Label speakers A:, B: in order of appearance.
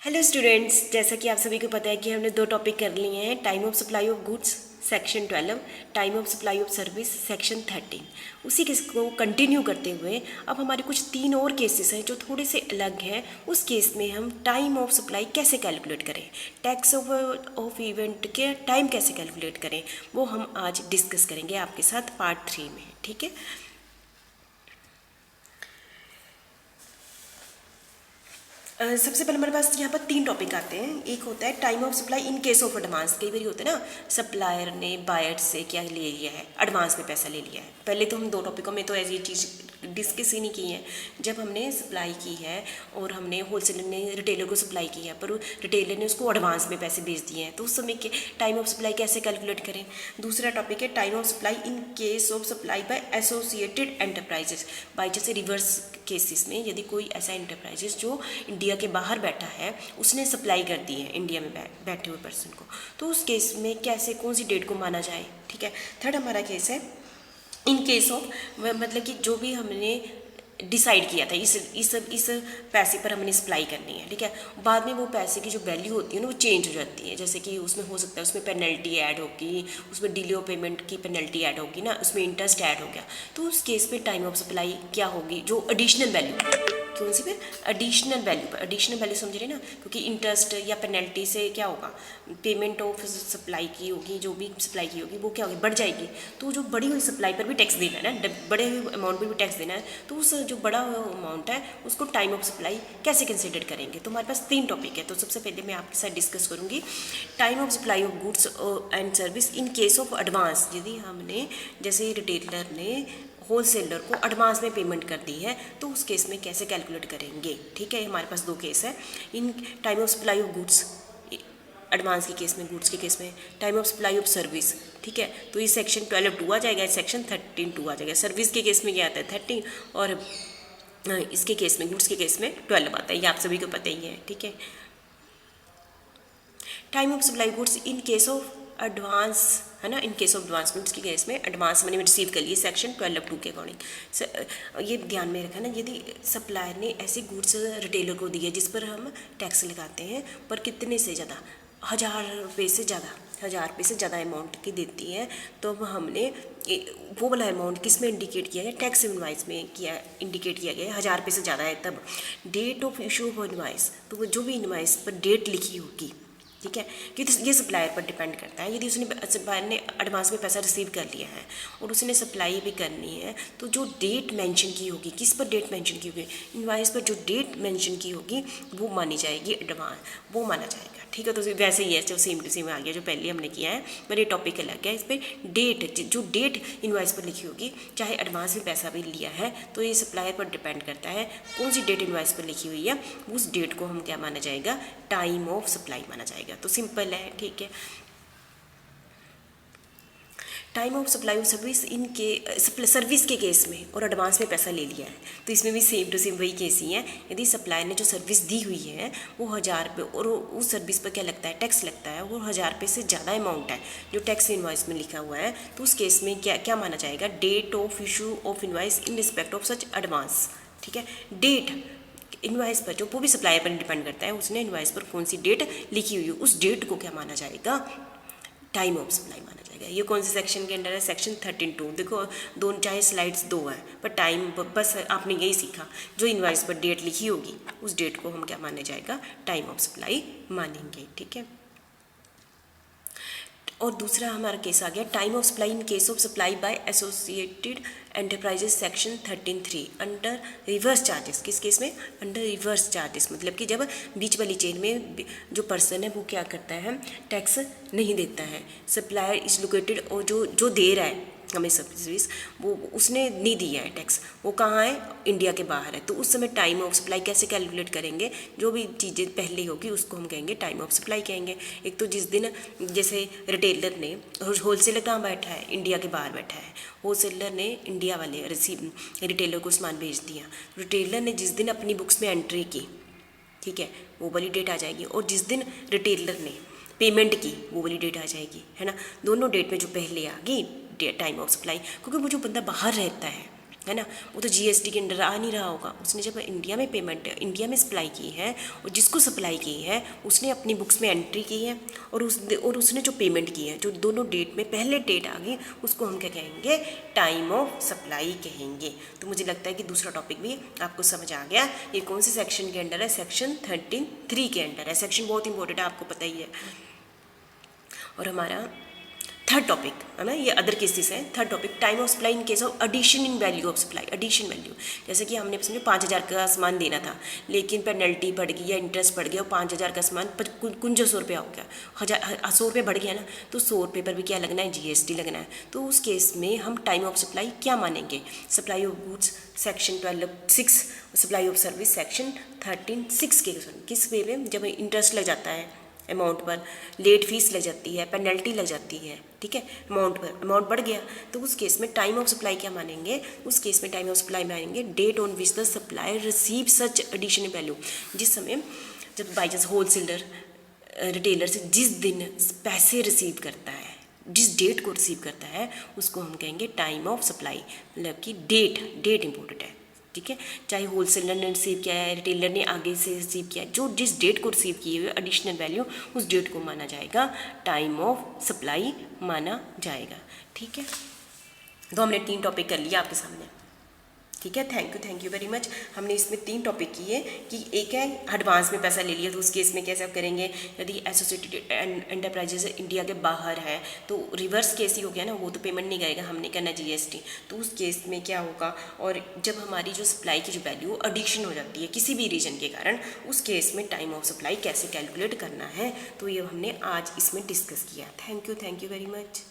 A: Hello students, जैसा कि आप सभी को पता है कि हमने दो टॉपिक कर लिए हैं। Time of supply of goods section 12, time of supply of service section 13। उसी केस को कंटिन्यू करते हुए अब हमारे कुछ तीन और केसेस हैं जो थोड़े से अलग हैं। उस केस में हम टाइम ऑफ सप्लाई कैसे कैलकुलेट करें, टैक्स ऑफ इवेंट के टाइम कैसे कैलकुलेट करें, वो हम आज डिस्कस करेंगे आपके साथ पार्ट 3 में। ठीक है, सबसे पहले हमारे पास यहाँ पर तीन टॉपिक आते हैं। एक होता है time of supply in case of advance. कई बार होता है ना, सप्लायर ने बायर से क्या ले लिया है, एडवांस में पैसा ले लिया है। पहले तो हम दो टॉपिकों में तो ऐसी चीज़ डिस्कस ही नहीं की है। जब हमने सप्लाई की है और हमने होलसेलर ने रिटेलर को सप्लाई की है, पर रिटेलर ने उसको एडवांस में पैसे भेज दिए हैं, तो उस समय के टाइम ऑफ सप्लाई कैसे कैलकुलेट करें। दूसरा टॉपिक है time of supply in case of supply bye associated enterprises. By जैसे रिवर्स केसेस में यदि कोई ऐसा एंटरप्राइजेस जो इंडिया के बाहर बैठा है, उसने सप्लाई कर दी है इंडिया में बैठे हुए पर्सन को, तो उस केस में कैसे, कौन सी डेट को माना जाए। ठीक है, थर्ड हमारा केस है इन केस ऑफ, मतलब कि जो भी हमने डिसाइड किया था इस पैसे पर हमने सप्लाई करनी है। ठीक है, बाद में वो पैसे की जो वैल्यू होती है ना, वो चेंज हो जाती है। जैसे कि उसमें हो सकता है उसमें पेनल्टी ऐड होगी, उसमें डिले ऑफ पेमेंट की पेनल्टी ऐड होगी ना, उसमें इंटरेस्ट ऐड हो गया, तो उस केस में टाइम ऑफ सप्लाई क्या होगी, जो एडिशनल वैल्यू, कौन सी पे एडिशनल वैल्यू समझ रहे ना, क्योंकि इंटरेस्ट या पेनल्टी से क्या होगा, पेमेंट ऑफ सप्लाई की होगी, जो भी सप्लाई की होगी वो क्या होगी, बढ़ जाएगी। तो जो बढ़ी हुई सप्लाई पर भी टैक्स देना है ना, बड़े हुए अमाउंट पर भी टैक्स देना है, तो उस जो बड़ा अमाउंट है उसको टाइम ऑफ सप्लाई कैसे कंसिडर करेंगे। तो हमारे पास तीन टॉपिक है। तो सबसे पहले मैं आपके साथ डिस्कस करूंगी time of supply of goods and service in case of advance. यदि हमने, जैसे रिटेलर ने होलसेलर को एडवांस में पेमेंट कर दी है, तो उस केस में कैसे कैलकुलेट करेंगे। ठीक है, हमारे पास दो केस है। In time of supply of goods advance के केस में, गुड्स के केस में time of supply of service. ठीक है, तो ये सेक्शन 12(2) आ जाएगा, सेक्शन 13(2) आ जाएगा। सर्विस के केस में क्या आता है 13, और इसके केस में, गुड्स के केस में 12 आता है। ये आप सभी को पता ही है। ठीक है, time of supply goods in case of advance, है ना, इन केस ऑफ एडवांस गुड्स के केस में एडवांस मैंने रिसीव कर लिए सेक्शन 12(2) के अकॉर्डिंग। ये ध्यान में रखा ना, यदि सप्लायर ने ऐसे गुड्स रिटेलर को दिए जिस पर हम टैक्स लगाते हैं, पर कितने से ज़्यादा, 1000 रुपये से ज़्यादा, 1000 रुपये से ज़्यादा अमाउंट की देती है, तो अब हमने वो वाला अमाउंट किस में इंडिकेट किया है, टैक्स इनवाइस में किया, इंडिकेट किया गया है। 1000 रुपये से ज़्यादा है तब date of issue of invoice, तो वो जो भी इनवाइस पर डेट लिखी होगी। ठीक है, क्योंकि ये सप्लायर पर डिपेंड करता है। यदि उसने, सप्लायर ने एडवांस में पैसा रिसीव कर लिया है और उसने सप्लाई भी करनी है, तो जो डेट मेंशन की होगी, किस पर डेट मेंशन की होगी, इनवाइस पर जो डेट मेंशन की होगी वो मानी जाएगी एडवांस, वो माना जाएगा। ठीक है, तो वैसे ही है जो सेम टू सेम आ गया जो पहले हमने किया है, पर ये टॉपिक अलग है। इस पर डेट, जो डेट इनवाइस पर लिखी होगी, चाहे एडवांस में पैसा भी लिया है, तो ये सप्लायर पर डिपेंड करता है कौन सी डेट इनवाइस पर लिखी हुई है, उस डेट को हम क्या माना जाएगा, टाइम ऑफ सप्लाई माना जाएगा। तो सिंपल है। ठीक है, time of supply of service in के सर्विस के केस में और एडवांस में पैसा ले लिया है, तो इसमें भी सेम टू सेम वही केस ही है। यदि सप्लायर ने जो सर्विस दी हुई है वो 1000 रुपये, और उस सर्विस पर क्या लगता है, टैक्स लगता है, वो 1000 रुपये से ज़्यादा अमाउंट है जो टैक्स इनवाइस में लिखा हुआ है, तो उस केस में क्या क्या माना जाएगा, date of issue of invoice in respect of such advance. ठीक है, डेट इनवाइस पर, जो वो भी सप्लायर पर डिपेंड करता है, उसने इनवाइस पर कौन सी डेट लिखी हुई है, उस डेट को क्या माना जाएगा, टाइम ऑफ सप्लाई माना जाएगा। ये कौन से सेक्शन के अंडर है, सेक्शन 13(2). देखो दोनों, चाहे स्लाइड्स दो है, पर टाइम बस आपने यही सीखा, जो इनवाइस पर डेट लिखी होगी उस डेट को हम क्या माना जाएगा, टाइम ऑफ सप्लाई मानेंगे। ठीक है, और दूसरा हमारा केस आ गया time of supply in case of supply bye associated enterprises section 13(3) under reverse charges. किस केस में, अंडर रिवर्स चार्जेस, मतलब कि जब बीच वाली चेन में जो पर्सन है वो क्या करता है, टैक्स नहीं देता है, सप्लायर इज लोकेटेड, और जो दे रहा है हमें सर्विस, वो उसने नहीं दिया है टैक्स, वो कहाँ है, इंडिया के बाहर है, तो उस समय टाइम ऑफ सप्लाई कैसे कैलकुलेट करेंगे, जो भी चीज़ें पहले होगी उसको हम कहेंगे टाइम ऑफ सप्लाई कहेंगे। एक तो जिस दिन, जैसे रिटेलर ने, होलसेलर कहाँ बैठा है, इंडिया के बाहर बैठा है, होलसेलर ने इंडिया वाले रिटेलर को सामान भेज दिया, रिटेलर ने जिस दिन अपनी बुक्स में एंट्री की, ठीक है, वो वाली डेट आ जाएगी, और जिस दिन रिटेलर ने पेमेंट की वो वाली डेट आ जाएगी, है ना। दोनों डेट में जो पहले आ गई टाइम ऑफ सप्लाई, क्योंकि वो जो बंदा बाहर रहता है है ना, वो तो जीएसटी के अंडर आ नहीं रहा होगा। उसने जब इंडिया में पेमेंट, इंडिया में सप्लाई की है, और जिसको सप्लाई की है उसने अपनी बुक्स में एंट्री की है, और उसने जो पेमेंट की है, जो दोनों डेट में पहले डेट आ गई, उसको हम क्या कहेंगे, टाइम ऑफ सप्लाई कहेंगे। तो मुझे लगता है कि दूसरा टॉपिक भी आपको समझ आ गया। ये कौन से सेक्शन के अंडर है, सेक्शन 13(3) के अंडर है। सेक्शन बहुत इंपॉर्टेंट है, आपको पता ही है। और हमारा थर्ड टॉपिक है ना, ये अदर केसेस है। Third topic, time of supply in case of addition in value of supply. Addition value, जैसे कि हमने समझो 5,000 का सामान देना था, लेकिन पेनल्टी बढ़ गई या इंटरेस्ट बढ़ गया और 5,000 का सामान कुछ 100 रुपया हो गया, 100 रुपये बढ़ गया ना, तो 100 रुपये पर भी क्या लगना है, जीएसटी लगना है। तो उस केस में हम टाइम ऑफ सप्लाई क्या मानेंगे, supply of goods section 12(6), supply of service section 13(6) के किस वे में, जब इंटरेस्ट लग जाता है अमाउंट पर, लेट फीस लग जाती है, पेनल्टी लग जाती है, ठीक है, अमाउंट पर, अमाउंट बढ़ गया, तो उस केस में टाइम ऑफ सप्लाई क्या मानेंगे, उस केस में टाइम ऑफ सप्लाई मानेंगे date on which the supplier receive such additional value. जिस समय जब बाई चांस होलसेलर रिटेलर से जिस दिन पैसे रिसीव करता है, जिस डेट को रिसीव करता है, उसको हम कहेंगे टाइम ऑफ सप्लाई, मतलब कि डेट इंपॉर्टेंट है, ठीक है। चाहे होलसेलर ने रिसीव किया है, रिटेलर ने आगे से रिसीव किया है, जो जिस डेट को रिसीव किए हुए एडिशनल वैल्यू, उस डेट को माना जाएगा टाइम ऑफ सप्लाई माना जाएगा, ठीक है। तो हमने 3 टॉपिक कर लिया आपके सामने, ठीक है। Thank you very much. हमने इसमें 3 टॉपिक किए कि एक है एडवांस में पैसा ले लिया, तो उस केस में कैसे आप करेंगे, यदि एसोसिएटेड एंटरप्राइजेज इंडिया के बाहर है तो रिवर्स केस ही हो गया ना, वो तो पेमेंट नहीं करेगा, हमने करना जीएसटी, तो उस केस में क्या होगा। और जब हमारी जो सप्लाई की जो वैल्यू एडिक्शन हो जाती है किसी भी रीजन के कारण, उस केस में टाइम ऑफ सप्लाई कैसे कैलकुलेट करना है, तो ये हमने आज इसमें डिस्कस किया। Thank you very much.